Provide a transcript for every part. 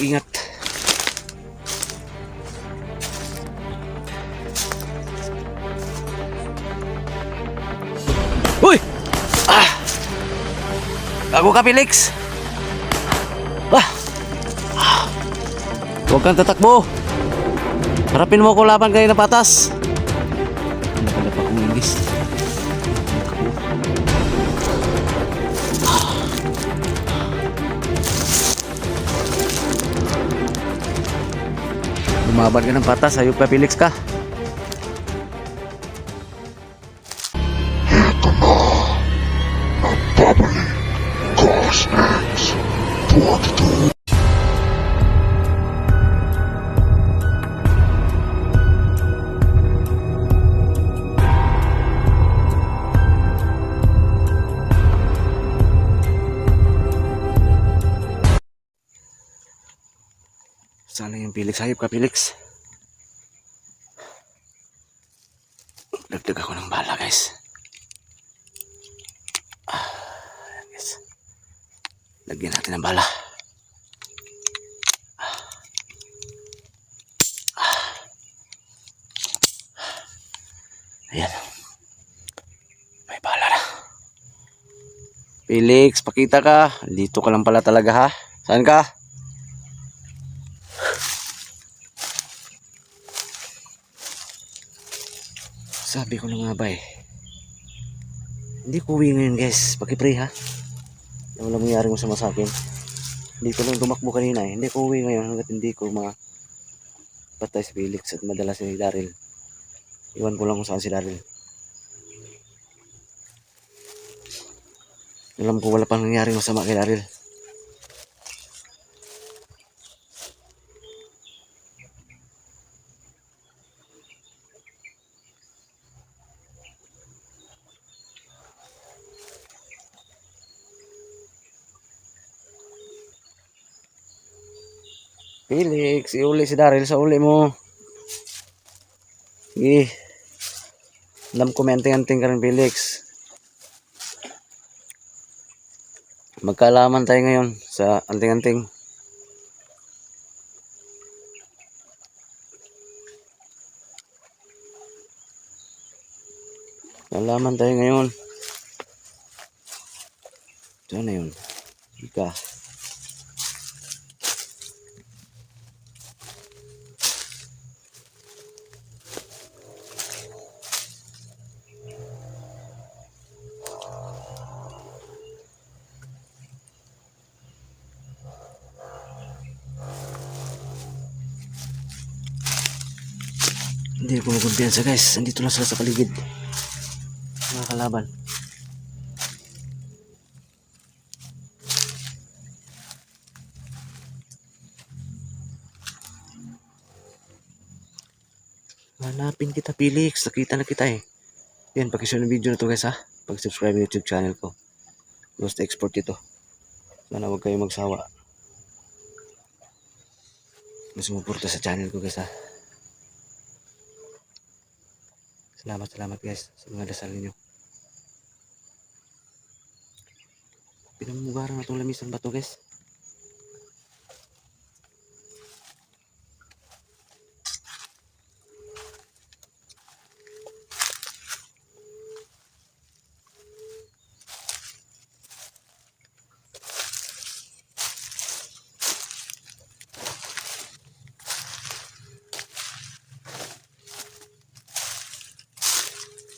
Ingat. Uy! Bago ka, Felix. Huwag kang tatakbo. Harapin mo ko laban kayo na patas. Nakalap akong ingis. Lumaban ka ng patas, hayop ka, Felix ka. Sana yung Felix, hayop ka, Felix. Dagdag ako ng bala, guys. Guys. Lagyan natin ng bala. Ayan. May bala na. Felix, pakita ka. Dito ka lang pala talaga, ha? Saan ka? Sabi ko na nga ba eh. Hindi ko uwi ngayon, guys. Paki-pray, ha? Yung walang mangyaring masama sa akin. Hindi ko lang tumakbo kanina eh. Hindi ko uwi ngayon hanggat hindi ko patay si Felix at madala si Daryl. Iwan ko lang kung saan si Daryl. Alam ko wala pang nangyaring masama kay Daryl. Felix, iuli si Daryl sa uli mo. Sige. Alam ko may anting-anting ka rin, Felix. Magkaalaman tayo ngayon sa anting-anting. Magkaalaman tayo ngayon. Saan na yun? Ika. Hindi ko magkumpiyansa, guys. Andito lang sila sa paligid. Mga kalaban. Hanapin kita, Felix. Nakita na kita eh. Yan, pakishare ng video na to, guys, ha. Pag-subscribe ng YouTube channel ko. Gusto export ito. Sana huwag kayo magsawa. Sumuporta sa channel ko, guys, ha. Salamat guys sa mga dasal ninyo. Pinamumugaran na itong lamisan ba to, guys?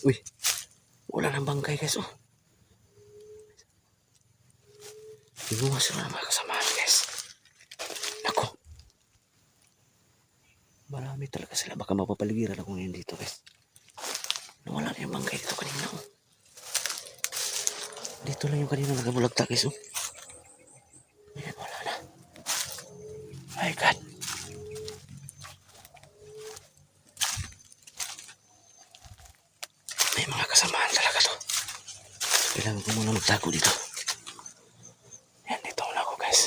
Uy, wala nang bangkay, guys, oh. Ibuwas sila ng mga kasamahan, guys. Ako. Marami talaga sila. Baka mapapaligiran ako ngayon dito, guys. Nawala na yung bangkay dito kanina, oh. Dito lang yung kanina nagabulagta, guys, oh. Ayan, wala na. My God. May mga kasamahan talaga to. Kailangan ko muna magtago dito. Yan, dito na ako, guys.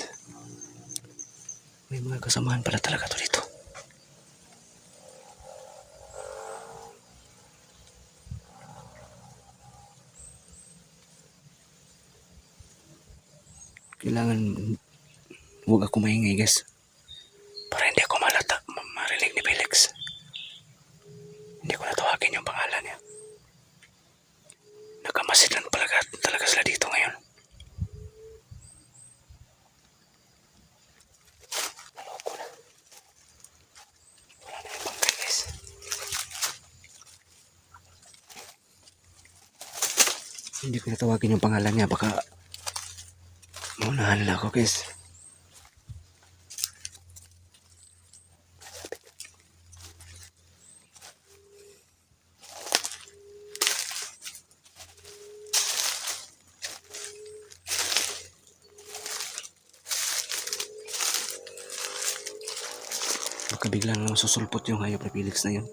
May mga kasamahan pala talaga to dito. Kailangan huwag ako maingay, guys. Magkakamasid lang talaga sila dito ngayon. Maloko na. Wala na yung bangkay guys. Hindi ko natawagin yung pangalan niya. Baka maunahan lang ako guys. Baka biglang lang susulpot yung hayop na Felix na yun.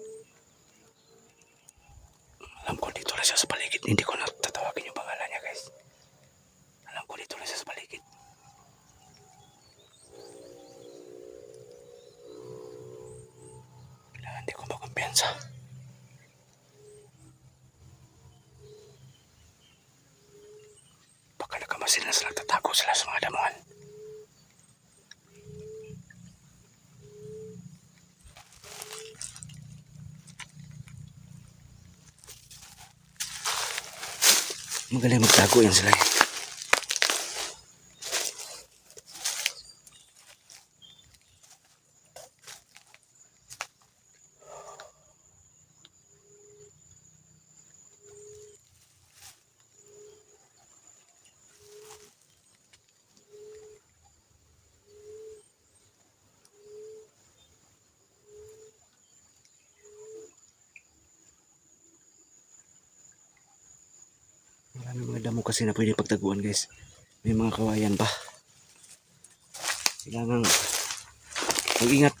Alam ko dito na siya sa paligid. Hindi ko natatawagin yung pangalan niya guys. Alam ko dito na siya sa paligid. Kailangan hindi ko makumpiyansa. Baka nakamasin na sila, tatago sila sa mga damuhan. Magaling magtago yan sila eh. Maraming mga damo kasi na pwede pagtaguan guys. May mga kawayan pa. Kailangan mag-ingat.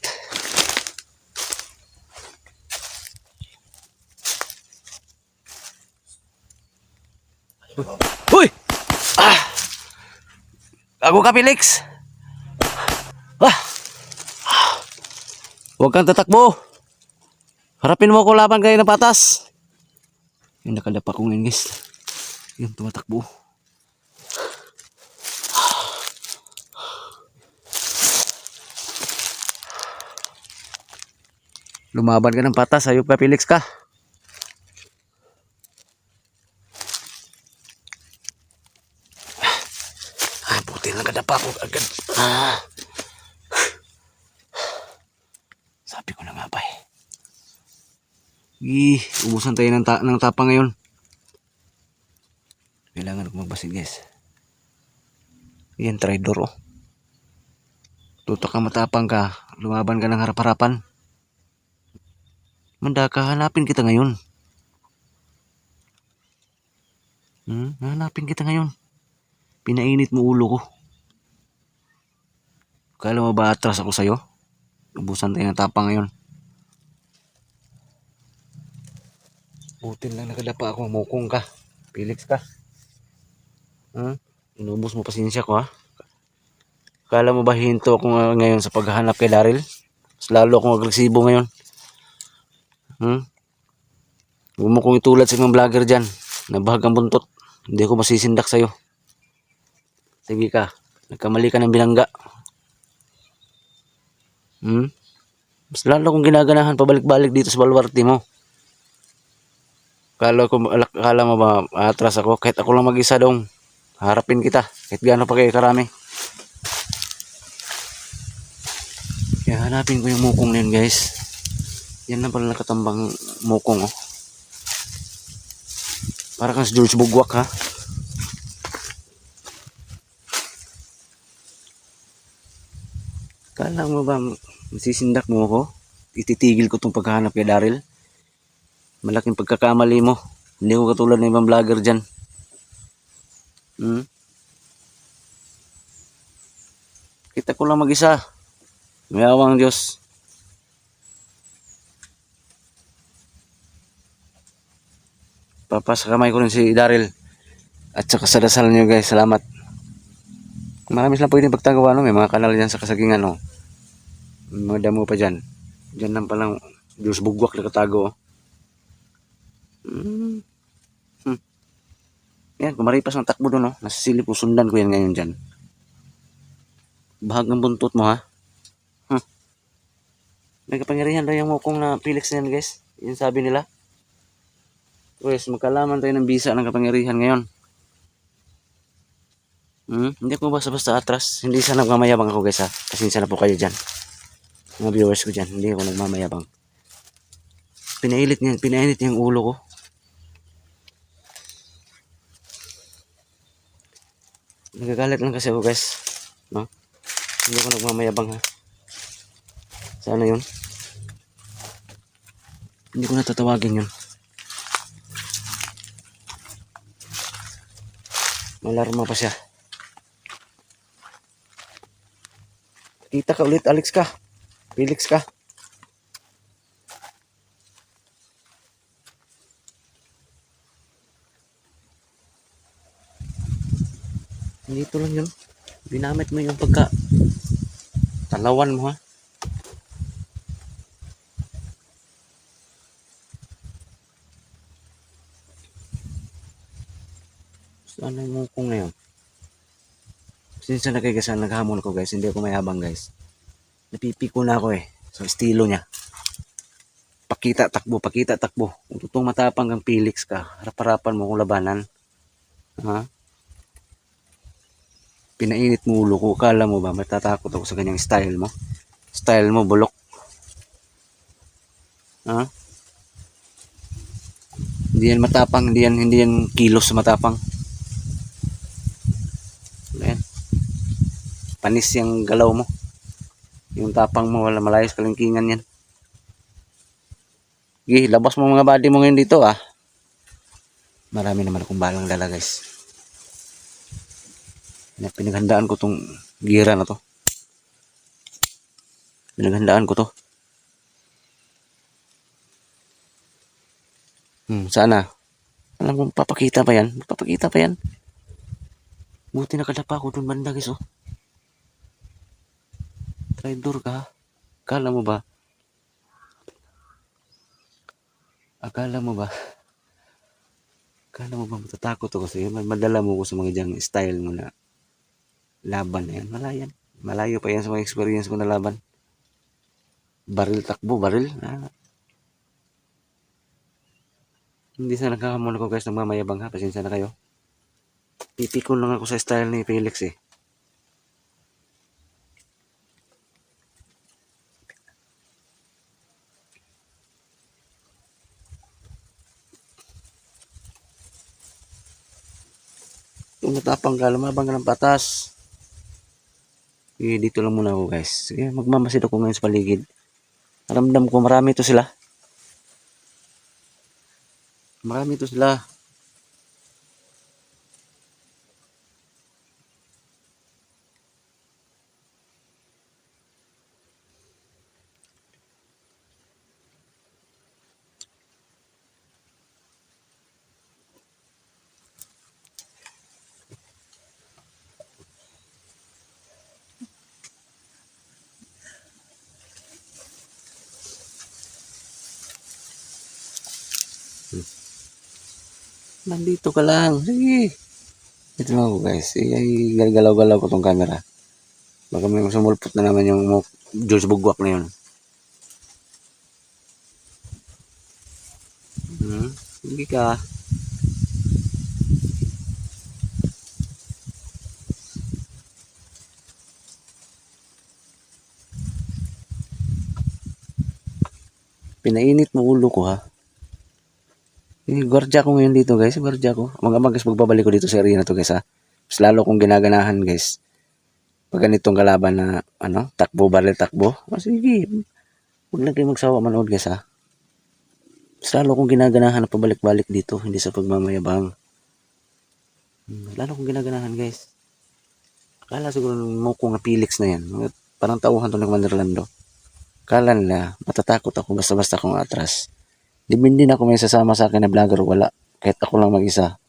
Uy! Ah! Ako ka Felix! Ah! Huwag kang tatakbo! Harapin mo ako laban kayo ng patas! Yung nakadapa ko ngayon guys. Yung tumatakbo. Lumaban ka ng patas, hayop ka Felix ka. Buti lang kadapa ko agad. Sabi ko na nga ba eh. Ubusan tayo ng tapa ngayon. Kailangan ko magbasid guys. Yan traidor oh. Tutok ka matapang ka. Lumaban ka ng harap-harapan. Manda ka, hanapin kita ngayon. Hanapin kita ngayon. Pinainit mo ulo ko. Kala mo ba atras ako sa'yo? Ubusan tayo ng tapa ngayon. Butin lang nakadapa ako. Mukong ka. Felix ka. Inubos mo pasensya ko ha. Kala mo ba hinto ako ngayon sa paghahanap kay Daryl? Mas lalo akong agresibo ngayon. Huwag mo kong itulad sa mga vlogger dyan. Nabahagang buntot. Hindi ko masisindak sa'yo. Sige ka. Nagkamali ka ng binangga. Mas lalo akong ginaganahan pabalik-balik dito sa baluarte mo. Kala mo ba atras ako? Kahit ako lang mag-isa dong. Harapin kita. Kahit gaano pa kayo karami. Kaya hanapin ko yung mukong na yun guys. Yan na pala nakatambang mukong oh. Para kang si George Bugwak ha. Kala mo ba masisindak mo ako? Ititigil ko tong paghahanap kay Daryl? Malaking pagkakamali mo. Hindi ko katulad ng ibang vlogger dyan. Kita ko lang mag-isa. May awang Diyos. Papasakamay ko rin si Daryl. At saka sa dasal nyo guys. Salamat. Marami silang pwedeng pagtagawa no. May mga kanal dyan sa kasagingan no. May mga damo pa dyan. Dyan lang palang Diyos Bugwak nakatago. Yan, kumaripas ng takbo doon no. Nasisilip ko, sundan ko yan ngayon dyan. Bahag ng buntot mo ha. May kapangyarihan daw yung mukong na Felix na yan guys. Yun sabi nila. Guys, magkalaman tayo ng bisa ng kapangyarihan ngayon. Hindi ko basta-basta atras. Hindi sa nagmamayabang ako guys ha. Pasensya na po kayo dyan. Mga viewers ko dyan, hindi ako nagmamayabang. Pinainit niya yung ulo ko. Nagagalit lang kasi ako guys. No? Hindi ako nagmamayabang ha. Sana yun. Hindi ko natatawagin yun. Malarma pa siya. Kita ka ulit, Alex ka. Felix ka. Dito lang yun. Binamit mo yung pagka talawan mo ha. Saan yung mukong na yun? Since na kayo guys, naghamon ako guys. Hindi ako mayabang guys. Napipiko na ako eh. So estilo niya. Pakita takbo, pakita takbo. Kung totoong matapang kang Felix ka, harap-harapan mo kung labanan. Ha? Pinainit mo ulo ko. Kala mo ba matatakot ako sa ganyang style mo? Style mo bulok. Ha? Hindi yan matapang, hindi yan kilos matapang. Ayan. Panis yung galaw mo. Yung tapang mo, wala malayos kalingkingan yan. Sige, labas mo mga body mo ngayon dito ah. Marami naman akong balang dala guys. Pinaghandaan ko tong gira na to. Pinaghandaan ko to. Sana. Alam mo, papakita pa yan. Papakita pa yan. Buti nakadapa ko dun banda guys oh. Traitor ka. Akala mo ba? Akala mo ba? Akala mo ba matatakot ako sa'yo? Madala mo ko sa mga dyang style mo na laban na yan. Malayan. Malayo pa yan sa mga experience ko na laban. Baril takbo, baril. Hindi sana nakahamon ako guys ng mamayabang ha. Pasensya na kayo. Pipikon lang ako sa style ni Felix eh. Kung matapang ka, lumabang ka ng patas. Sige, dito lang muna ako guys. Sige, magmamasid ako ngayon sa paligid. Ramdam ko marami to sila. Marami to sila. Nandito ka lang. Sige. Ito lang ako guys. Galaw-galaw ko tong camera. Baka may sumulpot na naman yung George Bugwak na yun. Sige ka. Pinainit mo ulo ko ha. Gwardiya ko ngayon dito guys. Gwardiya ko. Mga guys, magbabalik ko dito sa area na to guys ha. Mas lalo kong ginaganahan guys. Pag ganitong kalaban na takbo, baril takbo. Sige. Huwag na kayo magsawa manood guys ha. Mas lalo kong ginaganahan na pabalik-balik dito. Hindi sa pagmamayabang. Lalo kong ginaganahan guys. Akala siguro mo kong Felix na yan. Parang tauhan to ng Manderlando. Akala nila matatakot ako basta-basta akong atras. Depende na ako may sasama sa akin na vlogger o wala. Kahit ako lang mag-isa.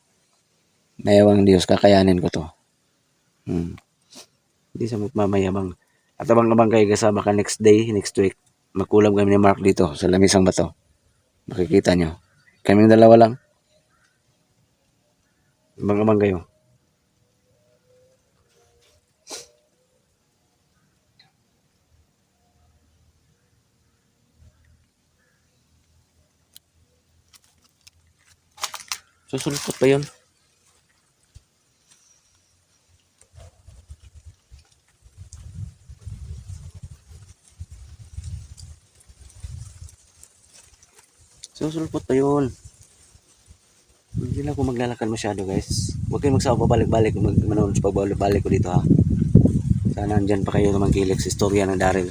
Mayawang Diyos, kakayanin ko to. Hindi sa mamayabang. At abang-abang kayo guys, baka next day, next week, magkulab kami ni Mark dito sa Lamisang Bato. Makikita nyo. Kaming dalawa lang. Abang-abang kayo. Susulpot pa yun. Susulpot pa yun. Hindi lang ako maglalakad masyado guys. Huwag kayong magsawa pabalik-balik manood sa pagbalik-balik ko dito ha. Sana andyan pa kayo naman kilig sa istorya ng Daryl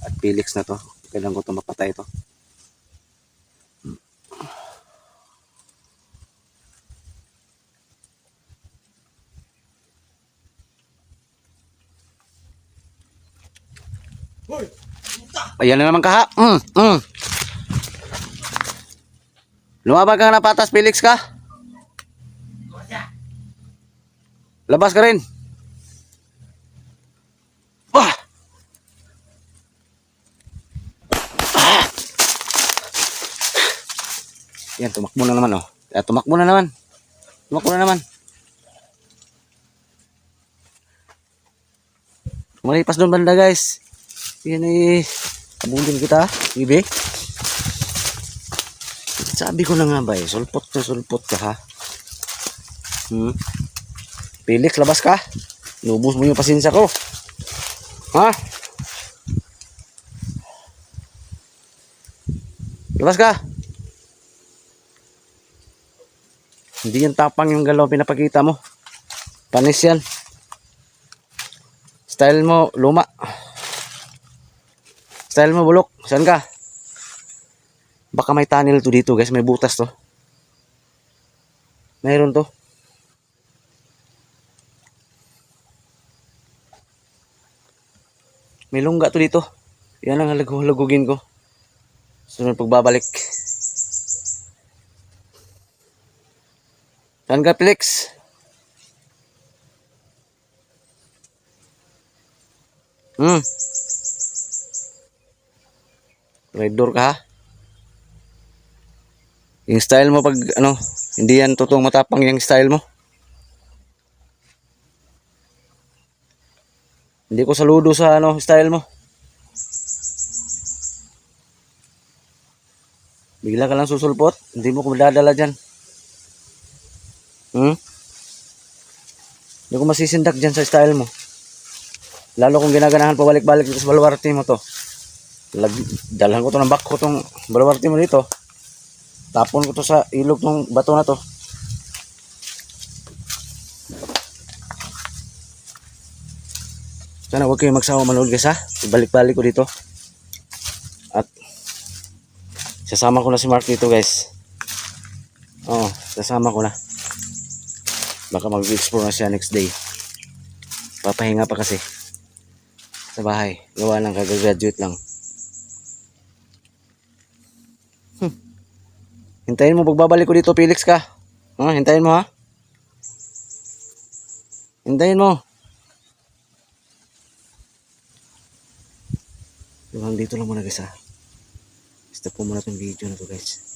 at Felix na to. Kailan ko ito mapatay ito. Ayan na naman ka ha. Lumaban ka na patas, Felix ka. Labas ka rin. Ah! Ah! Yan, tumakbo na naman oh. Tumakbo na naman. Tumakbo na naman. Malipas doon banda guys. Yan eh. Abundin kita. Bibi. Sabi ko na nga ba eh. Sulpot ka ha. Felix, labas ka. Lubos mo yung pasensya ko. Ha? Labas ka. Hindi yung tapang yung galaw pinapakita mo. Panis yan. Style mo luma. Style mo bulok. Saan ka? Baka may tunnel to dito guys. May butas to. Mayroon to. May lungga to dito. Yan ang halagugin ko. Sunod pagbabalik. Saan ka, Felix? Red door ka ha? Yung style mo pag ano, hindi yan totoong matapang yung style mo. Hindi ko saludo sa ano, style mo. Bigla ka lang susulpot, hindi mo ko madadala dyan. Hindi ko masisindak dyan sa style mo. Lalo kung ginaganahan pabalik-balik dito sa baluarte mo to. Dalhan ko to ng back ko tong baluarte mo dito. Tapon ko to sa ilog ng bato na to. Sana huwag kayong magsawa manood guys ha. Ibalik-balik ko dito. At sasama ko na si Mark dito guys. Sasama ko na. Baka mag-explore na siya next day. Papahinga pa kasi sa bahay. Gawa lang, kagagraduate lang. Hintayin mo pagbabalik ko dito, Felix ka. Hintayin mo ha. Hintayin mo. Hanggang dito lang muna guys ha. Stop po muna itong video na to guys.